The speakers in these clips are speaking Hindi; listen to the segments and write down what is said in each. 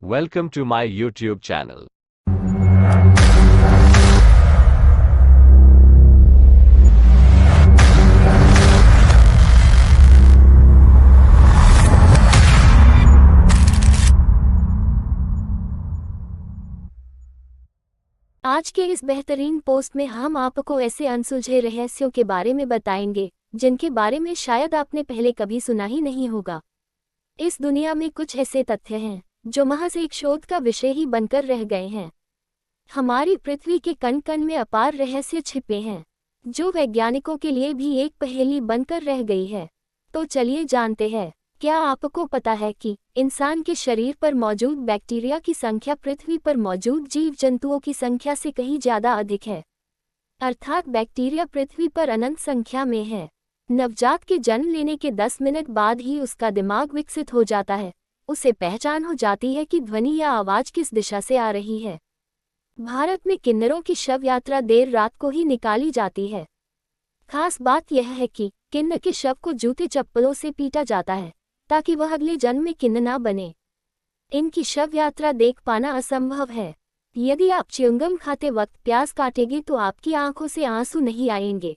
Welcome to my YouTube channel. आज के इस बेहतरीन पोस्ट में हम आपको ऐसे अनसुलझे रहस्यों के बारे में बताएंगे जिनके बारे में शायद आपने पहले कभी सुना ही नहीं होगा। इस दुनिया में कुछ ऐसे तथ्य हैं जो महज एक शोध का विषय ही बनकर रह गए हैं। हमारी पृथ्वी के कण कण में अपार रहस्य छिपे हैं जो वैज्ञानिकों के लिए भी एक पहेली बनकर रह गई है। तो चलिए जानते हैं, क्या आपको पता है कि इंसान के शरीर पर मौजूद बैक्टीरिया की संख्या पृथ्वी पर मौजूद जीव जंतुओं की संख्या से कहीं ज़्यादा अधिक है। अर्थात बैक्टीरिया पृथ्वी पर अनंत संख्या में है। नवजात के जन्म लेने के 10 मिनट बाद ही उसका दिमाग विकसित हो जाता है। उसे पहचान हो जाती है कि ध्वनि या आवाज़ किस दिशा से आ रही है। भारत में किन्नरों की शव यात्रा देर रात को ही निकाली जाती है। खास बात यह है कि किन्नर के शव को जूते चप्पलों से पीटा जाता है ताकि वह अगले जन्म में किन्नर ना बने। इनकी शव यात्रा देख पाना असंभव है। यदि आप च्युइंगम खाते वक्त प्याज काटेंगे तो आपकी आंखों से आंसू नहीं आएंगे।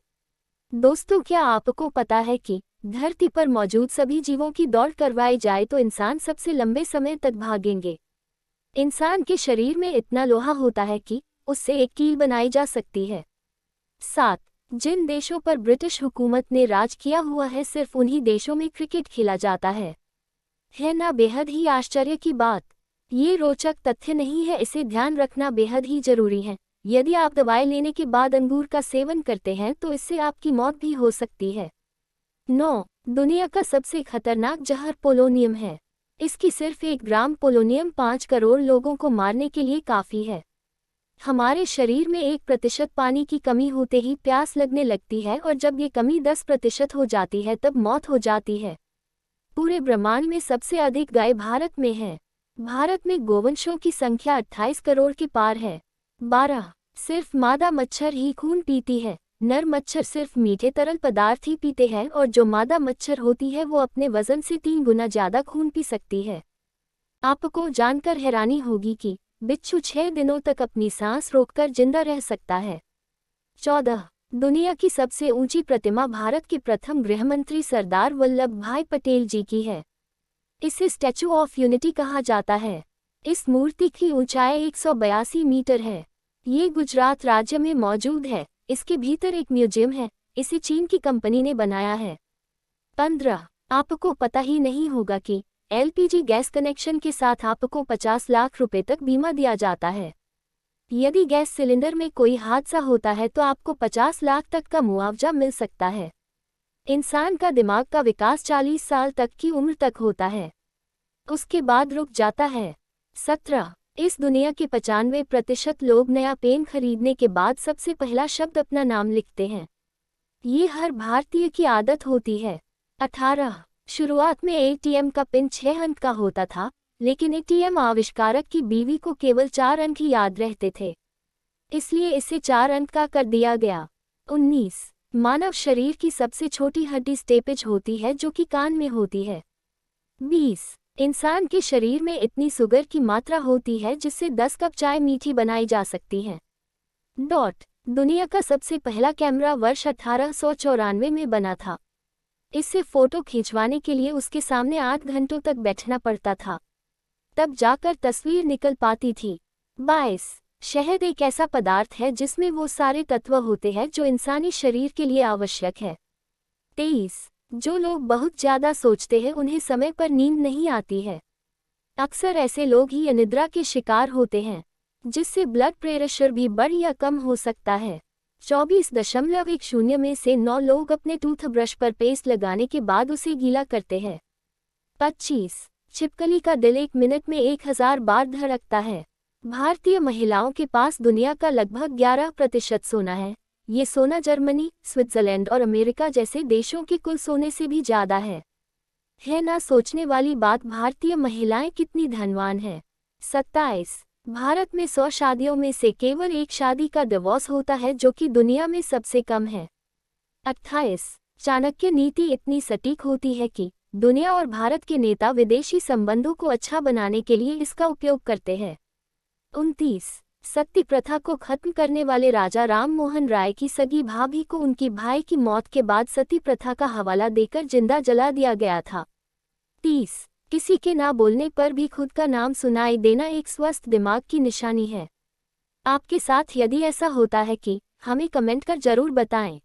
दोस्तों, क्या आपको पता है कि धरती पर मौजूद सभी जीवों की दौड़ करवाई जाए तो इंसान सबसे लंबे समय तक भागेंगे। इंसान के शरीर में इतना लोहा होता है कि उससे एक कील बनाई जा सकती है। 7. जिन देशों पर ब्रिटिश हुकूमत ने राज किया हुआ है, सिर्फ उन्हीं देशों में क्रिकेट खेला जाता है ना बेहद ही आश्चर्य की बात। ये रोचक तथ्य नहीं है, इसे ध्यान रखना बेहद ही जरूरी है। यदि आप दवाई लेने के बाद अंगूर का सेवन करते हैं तो इससे आपकी मौत भी हो सकती है। 9. दुनिया का सबसे खतरनाक जहर पोलोनियम है। इसकी सिर्फ 1 ग्राम पोलोनियम 5 करोड़ लोगों को मारने के लिए काफ़ी है। हमारे शरीर में 1% पानी की कमी होते ही प्यास लगने लगती है और जब ये कमी 10% हो जाती है तब मौत हो जाती है। पूरे ब्रह्मांड में सबसे अधिक गाय भारत में है। भारत में गोवंशों की संख्या 28 करोड़ के पार है। 12. सिर्फ मादा मच्छर ही खून पीती है। नर मच्छर सिर्फ मीठे तरल पदार्थ ही पीते हैं और जो मादा मच्छर होती है वो अपने वजन से 3 गुना ज़्यादा खून पी सकती है। आपको जानकर हैरानी होगी कि बिच्छू 6 दिनों तक अपनी सांस रोककर जिंदा रह सकता है। 14. दुनिया की सबसे ऊंची प्रतिमा भारत के प्रथम गृहमंत्री सरदार वल्लभ भाई पटेल जी की है। इसे स्टैचू ऑफ यूनिटी कहा जाता है। इस मूर्ति की ऊंचाई 182 मीटर है। ये गुजरात राज्य में मौजूद है। इसके भीतर एक म्यूजियम है। इसे चीन की कंपनी ने बनाया है। 15. आपको पता ही नहीं होगा कि LPG गैस कनेक्शन के साथ आपको 50 लाख रुपए तक बीमा दिया जाता है। यदि गैस सिलेंडर में कोई हादसा होता है तो आपको 50 लाख तक का मुआवजा मिल सकता है। इंसान का दिमाग का विकास 40 साल तक की उम्र तक होता है, उसके बाद रुक जाता है। 17. इस दुनिया के 95% लोग नया पेन खरीदने के बाद सबसे पहला शब्द अपना नाम लिखते हैं। ये हर भारतीय की आदत होती है। 18. शुरुआत में ATM का पिन 6 अंक का होता था, लेकिन ATM आविष्कारक की बीवी को केवल 4 अंक ही याद रहते थे, इसलिए इसे 4 अंक का कर दिया गया। 19. मानव शरीर की सबसे छोटी हड्डी स्टेपेज होती है जो कि कान में होती है। 20. इंसान के शरीर में इतनी शुगर की मात्रा होती है जिससे 10 कप चाय मीठी बनाई जा सकती है। दुनिया का सबसे पहला कैमरा वर्ष 1894 में बना था। इससे फोटो खिंचवाने के लिए उसके सामने 8 घंटों तक बैठना पड़ता था, तब जाकर तस्वीर निकल पाती थी। 22. शहद एक ऐसा पदार्थ है जिसमें वो सारे तत्व होते हैं जो इंसानी शरीर के लिए आवश्यक है। 23. जो लोग बहुत ज़्यादा सोचते हैं उन्हें समय पर नींद नहीं आती है। अक्सर ऐसे लोग ही अनिद्रा के शिकार होते हैं, जिससे ब्लड प्रेशर भी बढ़ या कम हो सकता है। 24.10 में से 9 लोग अपने टूथब्रश पर पेस्ट लगाने के बाद उसे गीला करते हैं। 25. छिपकली का दिल 1 मिनट में 1000 बार धड़कता है। भारतीय महिलाओं के पास दुनिया का लगभग 11% सोना है। ये सोना जर्मनी, स्विट्जरलैंड और अमेरिका जैसे देशों के कुल सोने से भी ज़्यादा है ना सोचने वाली बात, भारतीय महिलाएं कितनी धनवान हैं। 27. भारत में 100 शादियों में से केवल 1 शादी का डिवोर्स होता है, जो कि दुनिया में सबसे कम है। 28. चाणक्य नीति इतनी सटीक होती है कि दुनिया और भारत के नेता विदेशी संबंधों को अच्छा बनाने के लिए इसका उपयोग करते हैं। 29. सती प्रथा को खत्म करने वाले राजा राम मोहन राय की सगी भाभी को उनकी भाई की मौत के बाद सती प्रथा का हवाला देकर जिंदा जला दिया गया था। 30. किसी के ना बोलने पर भी खुद का नाम सुनाई देना एक स्वस्थ दिमाग की निशानी है। आपके साथ यदि ऐसा होता है कि हमें कमेंट कर जरूर बताएं।